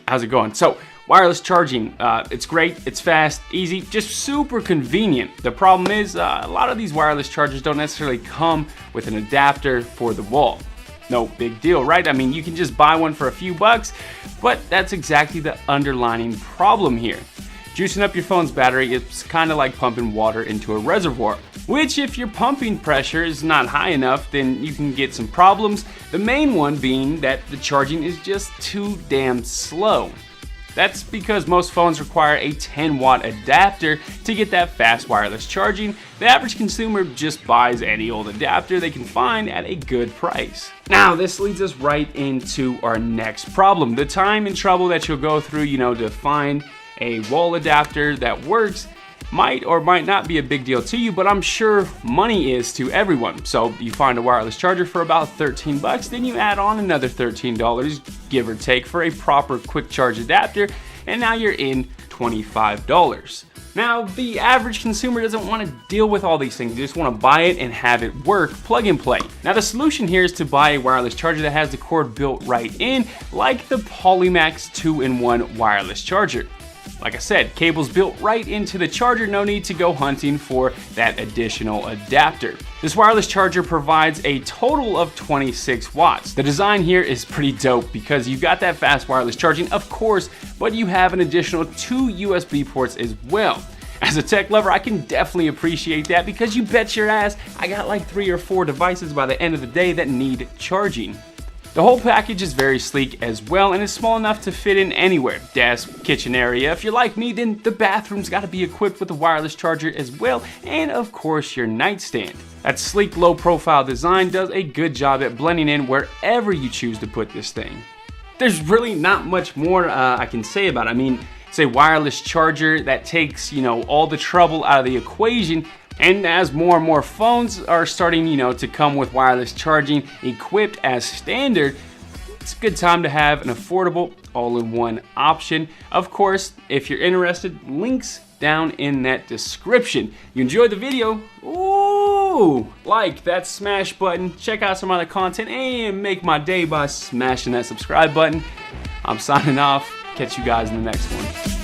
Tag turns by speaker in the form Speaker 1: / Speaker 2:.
Speaker 1: how's it going? So, wireless charging, it's great, it's fast, easy, just super convenient. The problem is, a lot of these wireless chargers don't necessarily come with an adapter for the wall. No big deal, right? I mean, you can just buy one for a few bucks, but that's exactly the underlying problem here. Juicing up your phone's battery is kind of like pumping water into a reservoir, which if your pumping pressure is not high enough, then you can get some problems. The main one being that the charging is just too damn slow. That's because most phones require a 10-watt adapter to get that fast wireless charging. The average consumer just buys any old adapter they can find at a good price. Now, this leads us right into our next problem. The time and trouble that you'll go through, to find a wall adapter that works might or might not be a big deal to you, but I'm sure money is to everyone. So you find a wireless charger for about 13 bucks, then you add on another $13, give or take, for a proper quick charge adapter, and now you're in $25. Now, the average consumer doesn't want to deal with all these things. They just want to buy it and have it work, plug and play. Now, the solution here is to buy a wireless charger that has the cord built right in, like the Polymax 2-in-1 wireless charger. Like I said, cables built right into the charger, no need to go hunting for that additional adapter. This wireless charger provides a total of 26 watts. The design here is pretty dope because you've got that fast wireless charging, of course, but you have an additional 2 USB ports as well. As a tech lover, I can definitely appreciate that because you bet your ass I got like 3 or 4 devices by the end of the day that need charging. The whole package is very sleek as well and is small enough to fit in anywhere. Desk, kitchen area. If you're like me, then the bathroom's got to be equipped with a wireless charger as well, and of course your nightstand. That sleek low profile design does a good job at blending in wherever you choose to put this thing. There's really not much more I can say about it. I mean, it's a wireless charger that takes, all the trouble out of the equation. And as more and more phones are starting, to come with wireless charging equipped as standard, it's a good time to have an affordable all-in-one option. Of course, if you're interested, links down in that description. You enjoyed the video? Ooh, like that smash button, check out some other content, and make my day by smashing that subscribe button. I'm signing off. Catch you guys in the next one.